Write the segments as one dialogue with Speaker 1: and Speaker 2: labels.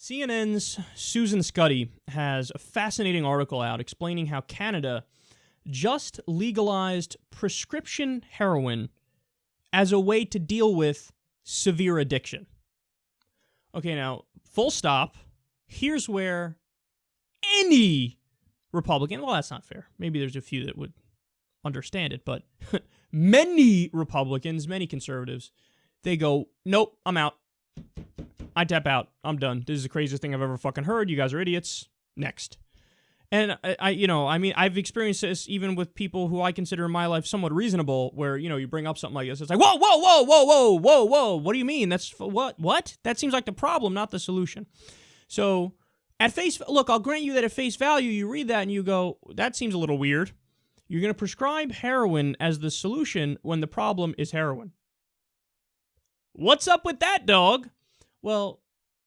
Speaker 1: CNN's Susan Scuddy has a fascinating article out explaining how Canada just legalized prescription heroin as a way to deal with severe addiction. Okay, now, full stop. Here's where any Republican, well, that's not fair. Maybe there's a few that would understand it, but many Republicans, many conservatives, they go, nope, I'm out. I tap out. I'm done. This is the craziest thing I've ever fucking heard. You guys are idiots. Next. And I've experienced this even with people who I consider in my life somewhat reasonable, where, you bring up something like this. It's like, whoa, whoa, whoa, whoa, whoa, whoa, whoa. What do you mean? That's what? That seems like the problem, not the solution. So look, I'll grant you that at face value, you read that and you go, that seems a little weird. You're going to prescribe heroin as the solution when the problem is heroin. What's up with that, dog? Well,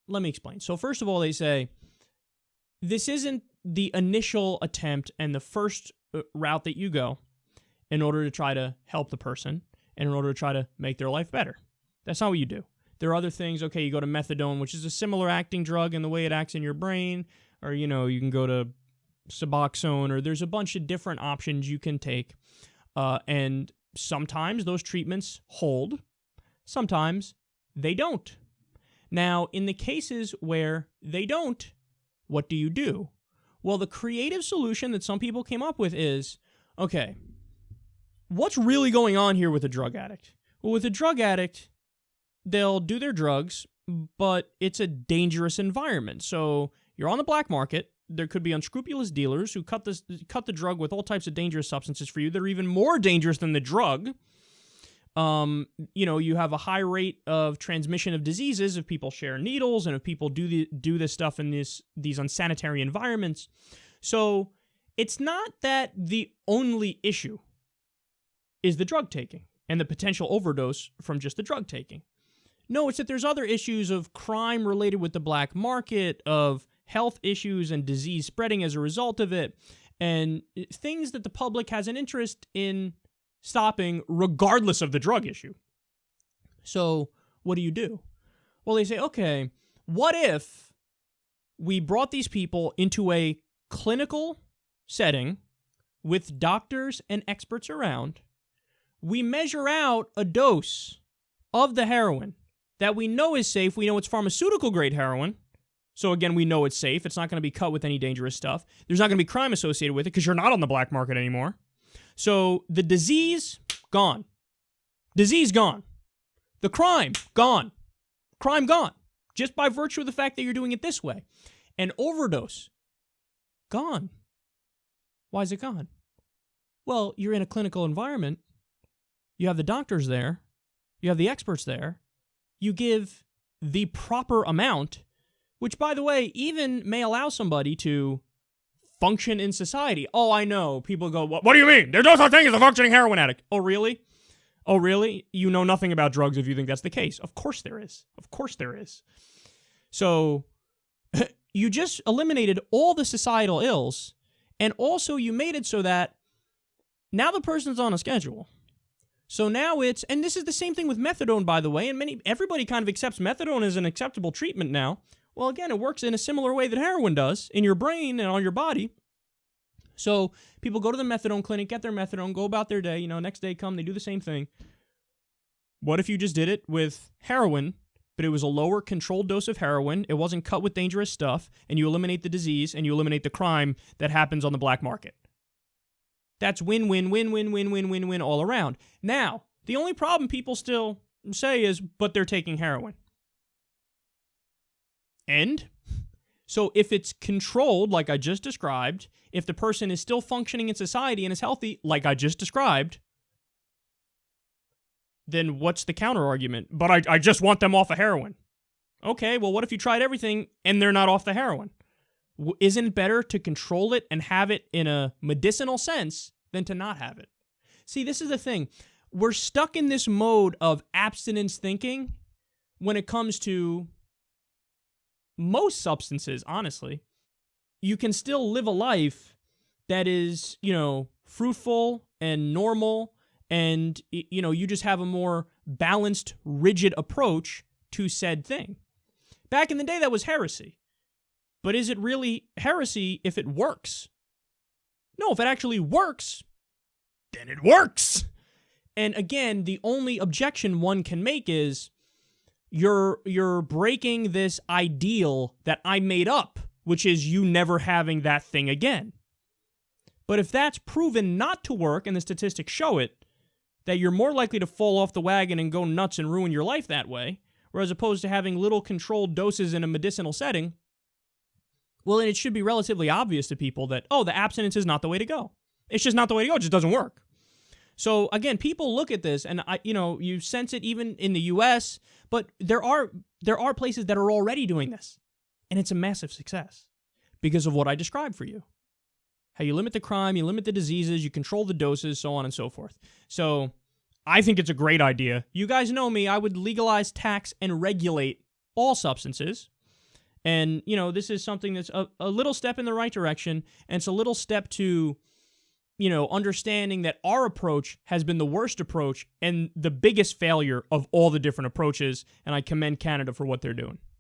Speaker 1: let me explain. So first of all, they say, this isn't the initial attempt and the first route that you go in order to try to help the person and in order to try to make their life better. That's not what you do. There are other things. Okay, you go to methadone, which is a similar acting drug in the way it acts in your brain, or, you can go to Suboxone, or there's a bunch of different options you can take. And sometimes those treatments hold. Sometimes they don't. Now, in the cases where they don't, what do you do? Well, the creative solution that some people came up with is, okay, what's really going on here with a drug addict? Well, with a drug addict, they'll do their drugs, but it's a dangerous environment. So you're on the black market. There could be unscrupulous dealers who cut the drug with all types of dangerous substances for you that are even more dangerous than the drug. You have a high rate of transmission of diseases if people share needles and if people do this stuff in these unsanitary environments. So it's not that the only issue is the drug taking and the potential overdose from just the drug taking. No, it's that there's other issues of crime related with the black market, of health issues and disease spreading as a result of it, and things that the public has an interest in stopping regardless of the drug issue. So what do? Well, they say, okay, what if we brought these people into a clinical setting with doctors and experts around, we measure out a dose of the heroin that we know is safe. We know it's pharmaceutical-grade heroin. So again, we know it's safe. It's not going to be cut with any dangerous stuff. There's not going to be crime associated with it because you're not on the black market anymore. So the disease, gone. Disease, gone. The crime, gone. Crime, gone. Just by virtue of the fact that you're doing it this way. And overdose, gone. Why is it gone? Well, you're in a clinical environment. You have the doctors there. You have the experts there. You give the proper amount, which, by the way, even may allow somebody to function in society. Oh, I know. People go, what do you mean? There's no such thing as a functioning heroin addict. Oh, really? Oh, really? You know nothing about drugs if you think that's the case. Of course there is. Of course there is. So you just eliminated all the societal ills, and also you made it so that now the person's on a schedule. So now and this is the same thing with methadone, by the way, and everybody kind of accepts methadone as an acceptable treatment now. Well, again, it works in a similar way that heroin does in your brain and on your body. So people go to the methadone clinic, get their methadone, go about their day. Next day come, they do the same thing. What if you just did it with heroin, but it was a lower controlled dose of heroin, it wasn't cut with dangerous stuff, and you eliminate the disease and you eliminate the crime that happens on the black market? That's win, win, win, win, win, win, win, win all around. Now, the only problem people still say is, but they're taking heroin. And so if it's controlled, like I just described, if the person is still functioning in society and is healthy, like I just described, then what's the counter argument? But I just want them off of heroin. Okay, well, what if you tried everything and they're not off the heroin? Isn't it better to control it and have it in a medicinal sense than to not have it? See, this is the thing. We're stuck in this mode of abstinence thinking when it comes to most substances, honestly. You can still live a life that is, fruitful and normal, and, you just have a more balanced, rigid approach to said thing. Back in the day, that was heresy. But is it really heresy if it works? No, if it actually works, then it works. And again, the only objection one can make is you're breaking this ideal that I made up, which is you never having that thing again. But if that's proven not to work, and the statistics show it, that you're more likely to fall off the wagon and go nuts and ruin your life that way, whereas opposed to having little controlled doses in a medicinal setting, well, then it should be relatively obvious to people that, oh, the abstinence is not the way to go. It's just not the way to go. It just doesn't work. So again, people look at this, and you sense it even in the U.S., but there are places that are already doing this, and it's a massive success because of what I described for you. How you limit the crime, you limit the diseases, you control the doses, so on and so forth. So I think it's a great idea. You guys know me. I would legalize, tax, and regulate all substances. And, this is something that's a little step in the right direction, and it's a little step to, understanding that our approach has been the worst approach and the biggest failure of all the different approaches, and I commend Canada for what they're doing.